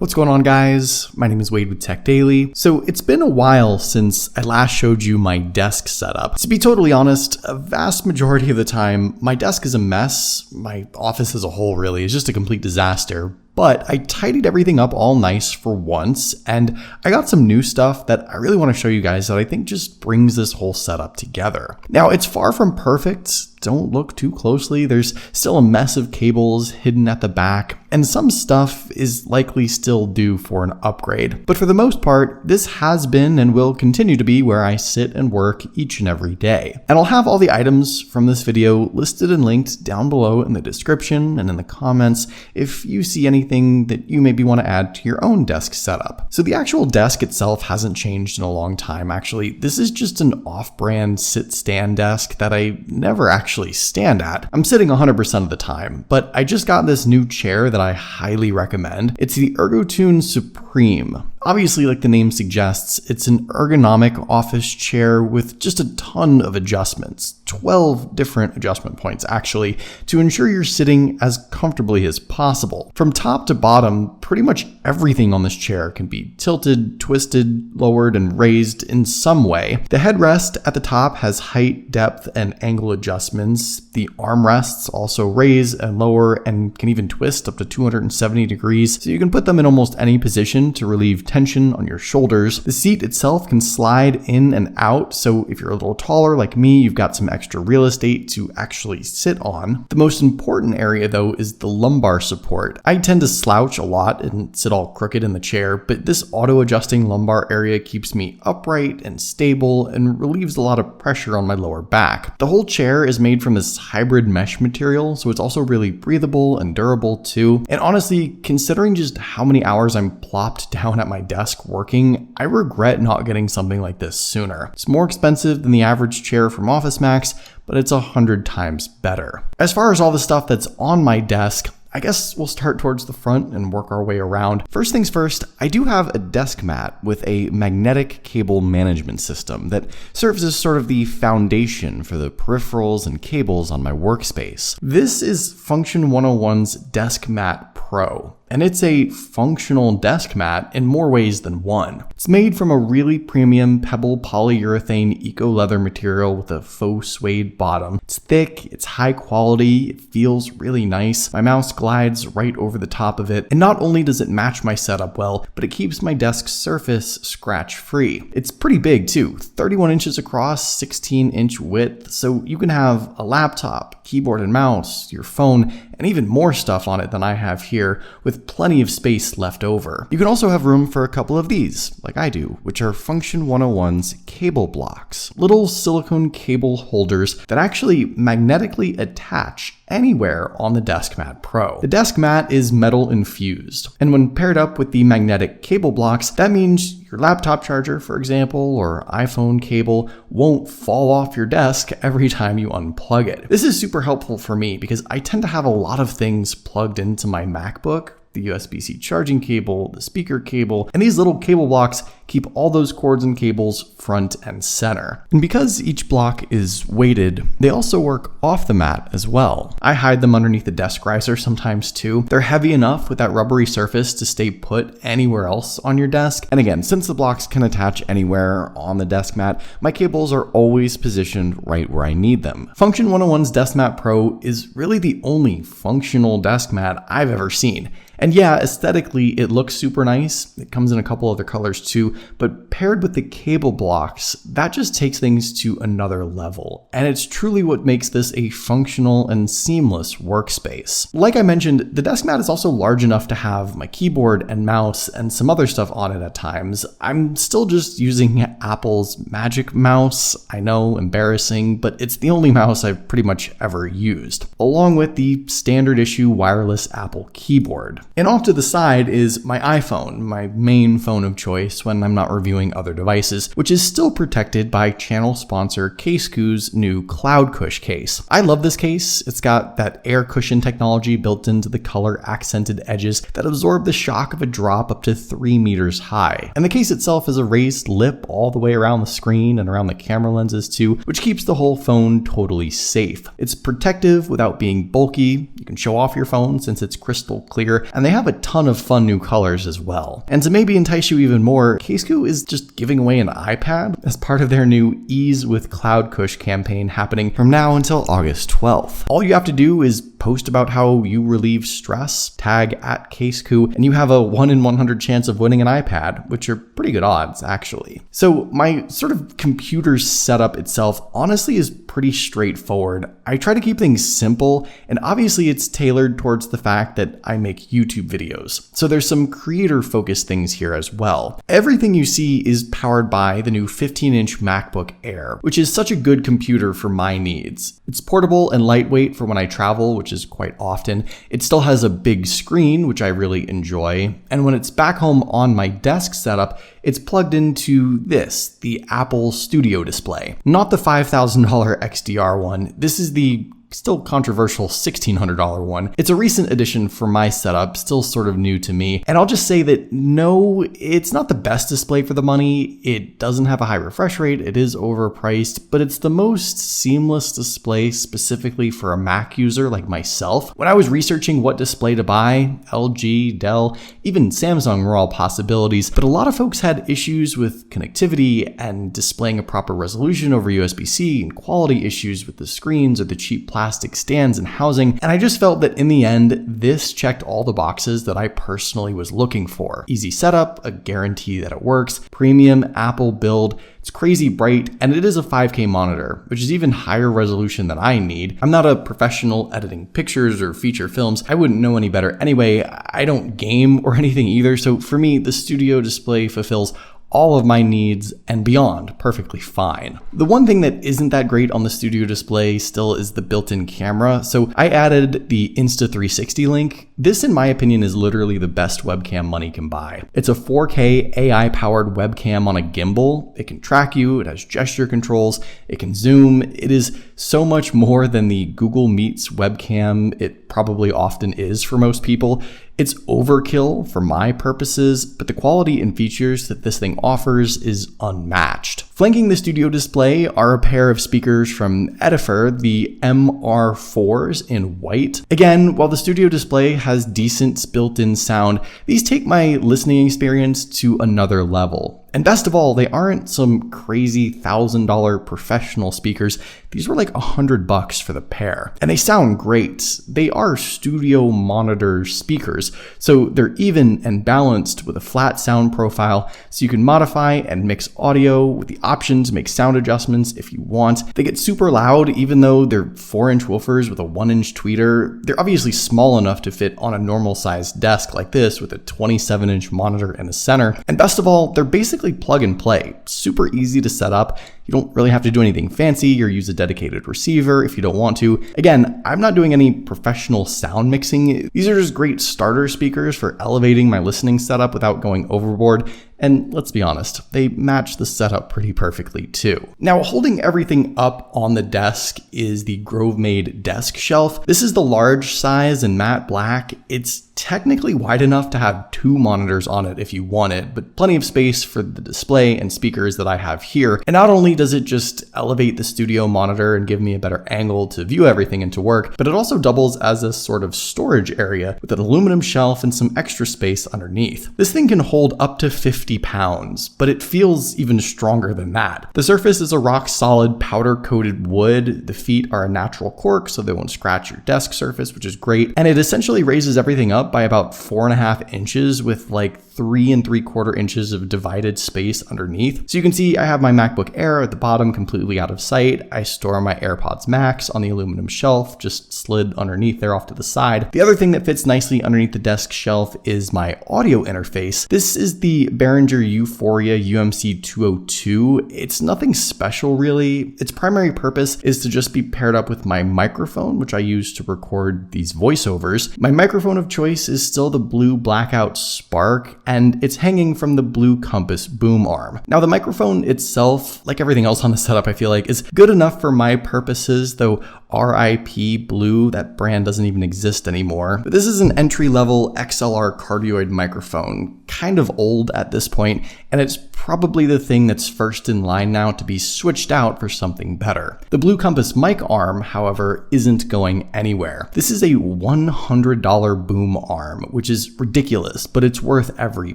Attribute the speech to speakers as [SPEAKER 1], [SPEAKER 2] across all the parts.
[SPEAKER 1] What's going on, guys? My name is Wade with TechDaily. So it's been a while since I last showed you my desk setup. To be totally honest, a vast majority of the time, my desk is a mess. My office as a whole really is just a complete disaster. But I tidied everything up all nice for once, and I got some new stuff that I really want to show you guys that I think just brings this whole setup together. Now, it's far from perfect. Don't look too closely. There's still a mess of cables hidden at the back, and some stuff is likely still due for an upgrade. But for the most part, this has been and will continue to be where I sit and work each and every day. And I'll have all the items from this video listed and linked down below in the description and in the comments if you see anything that you maybe want to add to your own desk setup. So the actual desk itself hasn't changed in a long time, actually. This is just an off-brand sit-stand desk that I never actually stand at. I'm sitting 100% of the time, but I just got this new chair that I highly recommend. It's the ErgoTune Supreme. Obviously, like the name suggests, it's an ergonomic office chair with just a ton of adjustments, 12 different adjustment points actually, to ensure you're sitting as comfortably as possible. From top to bottom, pretty much everything on this chair can be tilted, twisted, lowered, and raised in some way. The headrest at the top has height, depth, and angle adjustments. The armrests also raise and lower and can even twist up to 270 degrees, so you can put them in almost any position to relieve tension on your shoulders. The seat itself can slide in and out, so if you're a little taller like me, you've got some extra real estate to actually sit on. The most important area though is the lumbar support. I tend to slouch a lot and sit all crooked in the chair, but this auto-adjusting lumbar area keeps me upright and stable and relieves a lot of pressure on my lower back. The whole chair is made from this hybrid mesh material, so it's also really breathable and durable too. And honestly, considering just how many hours I'm plopped down at my desk working, I regret not getting something like this sooner. It's more expensive than the average chair from OfficeMax, but it's 100 times better. As far as all the stuff that's on my desk, I guess we'll start towards the front and work our way around. First things first, I do have a desk mat with a magnetic cable management system that serves as sort of the foundation for the peripherals and cables on my workspace. This is Function 101's Desk Mat Pro, and it's a functional desk mat in more ways than one. It's made from a really premium pebble polyurethane eco-leather material with a faux suede bottom. It's thick, it's high quality, it feels really nice. My mouse glides right over the top of it, and not only does it match my setup well, but it keeps my desk surface scratch-free. It's pretty big too, 31 inches across, 16-inch width, so you can have a laptop, keyboard and mouse, your phone, and even more stuff on it than I have here, with plenty of space left over. You can also have room for a couple of these, like I do, which are Function 101's cable blocks, little silicone cable holders that actually magnetically attach anywhere on the Desk Mat Pro. The desk mat is metal infused, and when paired up with the magnetic cable blocks, that means your laptop charger, for example, or iPhone cable won't fall off your desk every time you unplug it. This is super helpful for me because I tend to have a lot of things plugged into my MacBook, the USB-C charging cable, the speaker cable, and these little cable blocks keep all those cords and cables front and center. And because each block is weighted, they also work off the mat as well. I hide them underneath the desk riser sometimes too. They're heavy enough with that rubbery surface to stay put anywhere else on your desk. And again, since the blocks can attach anywhere on the desk mat, my cables are always positioned right where I need them. Function 101's Desk Mat Pro is really the only functional desk mat I've ever seen. And yeah, aesthetically, it looks super nice. It comes in a couple other colors too, but paired with the cable blocks, that just takes things to another level. And it's truly what makes this a functional and seamless workspace. Like I mentioned, the desk mat is also large enough to have my keyboard and mouse and some other stuff on it at times. I'm still just using Apple's Magic Mouse. I know, embarrassing, but it's the only mouse I've pretty much ever used, along with the standard issue wireless Apple keyboard. And off to the side is my iPhone, my main phone of choice when when I'm not reviewing other devices, which is still protected by channel sponsor Casecoo's new Cloud Cush case. I love this case. It's got that air cushion technology built into the color accented edges that absorb the shock of a drop up to 3 meters high. And the case itself is a raised lip all the way around the screen and around the camera lenses too, which keeps the whole phone totally safe. It's protective without being bulky. You can show off your phone since it's crystal clear, and they have a ton of fun new colors as well. And to maybe entice you even more, Casecoo is just giving away an iPad as part of their new Ease with Cloud Cush campaign happening from now until August 12th. All you have to do is post about how you relieve stress, tag at Casecoo, and you have a 1 in 100 chance of winning an iPad, which are pretty good odds actually. So my sort of computer setup itself honestly is pretty straightforward. I try to keep things simple, and obviously it's tailored towards the fact that I make YouTube videos. So there's some creator focused things here as well. Everything you see is powered by the new 15-inch MacBook Air, which is such a good computer for my needs. It's portable and lightweight for when I travel, which is quite often. It still has a big screen, which I really enjoy. And when it's back home on my desk setup, it's plugged into the Apple Studio display. Not the $5,000 XDR one. This is the still controversial $1,600 one. It's a recent addition for my setup, still sort of new to me. And I'll just say that no, it's not the best display for the money. It doesn't have a high refresh rate. It is overpriced, but it's the most seamless display specifically for a Mac user like myself. When I was researching what display to buy, LG, Dell, even Samsung were all possibilities, but a lot of folks had issues with connectivity and displaying a proper resolution over USB-C and quality issues with the screens or the cheap plastic stands and housing, and I just felt that in the end, this checked all the boxes that I personally was looking for. Easy setup, a guarantee that it works, premium Apple build, it's crazy bright, and it is a 5K monitor, which is even higher resolution than I need. I'm not a professional editing pictures or feature films. I wouldn't know any better anyway. I don't game or anything either, so for me, the studio display fulfills all of my needs and beyond perfectly fine. The one thing that isn't that great on the studio display still is the built-in camera. So I added the Insta360 Link. This, in my opinion, is literally the best webcam money can buy. It's a 4K AI-powered webcam on a gimbal. It can track you, it has gesture controls, it can zoom. It is so much more than the Google Meets webcam it probably often is for most people. It's overkill for my purposes, but the quality and features that this thing offers is unmatched. Flanking the studio display are a pair of speakers from Edifer, the MR4s in white. Again, while the studio display has decent built-in sound, these take my listening experience to another level. And best of all, they aren't some crazy $1,000 professional speakers. These were like $100 for the pair. And they sound great. They are studio monitor speakers, so they're even and balanced with a flat sound profile, so you can modify and mix audio with the option to make sound adjustments if you want. They get super loud even though they're 4-inch woofers with a 1-inch tweeter. They're obviously small enough to fit on a normal sized desk like this with a 27-inch monitor in the center. And best of all, they're basically plug and play, super easy to set up. You don't really have to do anything fancy or use a dedicated receiver if you don't want to. Again, I'm not doing any professional sound mixing. These are just great starter speakers for elevating my listening setup without going overboard. And let's be honest, they match the setup pretty perfectly too. Now, holding everything up on the desk is the Grove-made desk shelf. This is the large size in matte black. It's technically wide enough to have 2 monitors on it if you want it, but plenty of space for the display and speakers that I have here. And not only does it just elevate the studio monitor and give me a better angle to view everything and to work, but it also doubles as a sort of storage area with an aluminum shelf and some extra space underneath. This thing can hold up to 50 pounds, but it feels even stronger than that. The surface is a rock solid powder coated wood. The feet are a natural cork, so they won't scratch your desk surface, which is great. And it essentially raises everything up by about 4.5 inches with like 3 3/4 inches of divided space underneath. So you can see I have my MacBook Air at the bottom completely out of sight. I store my AirPods Max on the aluminum shelf, just slid underneath there off to the side. The other thing that fits nicely underneath the desk shelf is my audio interface. This is the Behringer Euphoria UMC 202. It's nothing special really. Its primary purpose is to just be paired up with my microphone, which I use to record these voiceovers. My microphone of choice choice is still the blue Blackout Spark, and it's hanging from the blue Compass boom arm. Now the microphone itself, like everything else on the setup, I feel like is good enough for my purposes, though RIP Blue, that brand doesn't even exist anymore. But this is an entry-level XLR cardioid microphone, kind of old at this point, and it's probably the thing that's first in line now to be switched out for something better. The Blue Compass mic arm, however, isn't going anywhere. This is a $100 boom arm, which is ridiculous, but it's worth every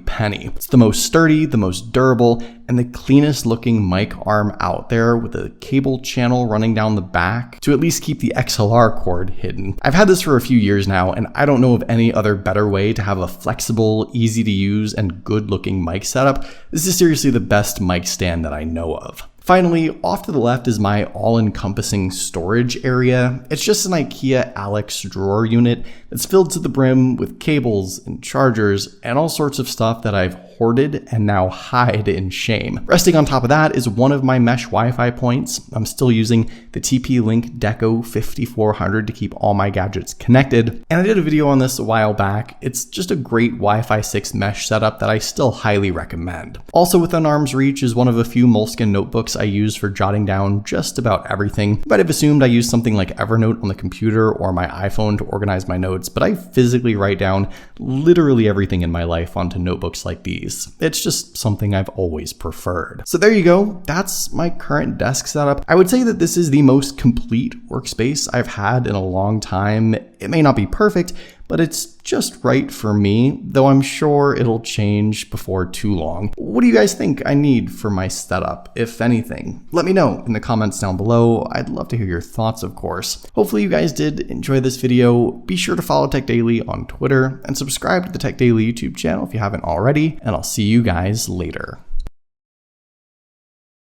[SPEAKER 1] penny. It's the most sturdy, the most durable, and the cleanest looking mic arm out there, with a cable channel running down the back to at least keep the XLR cord hidden. I've had this for a few years now, and I don't know of any other better way to have a flexible, easy to use, and good looking mic setup. This is seriously the best mic stand that I know of. Finally, off to the left is my all-encompassing storage area. It's just an IKEA Alex drawer unit that's filled to the brim with cables and chargers and all sorts of stuff that I've hoarded and now hide in shame. Resting on top of that is one of my mesh Wi-Fi points. I'm still using the TP-Link Deco 5400 to keep all my gadgets connected, and I did a video on this a while back. It's just a great Wi-Fi 6 mesh setup that I still highly recommend. Also within arm's reach is one of a few Moleskine notebooks I use for jotting down just about everything. You might have assumed I use something like Evernote on the computer or my iPhone to organize my notes, but I physically write down literally everything in my life onto notebooks like these. It's just something I've always preferred. So there you go. That's my current desk setup. I would say that this is the most complete workspace I've had in a long time. It may not be perfect, but it's just right for me, though I'm sure it'll change before too long. What do you guys think I need for my setup, if anything? Let me know in the comments down below. I'd love to hear your thoughts, of course. Hopefully you guys did enjoy this video. Be sure to follow TechDaily on Twitter and subscribe to the TechDaily YouTube channel if you haven't already, and I'll see you guys later.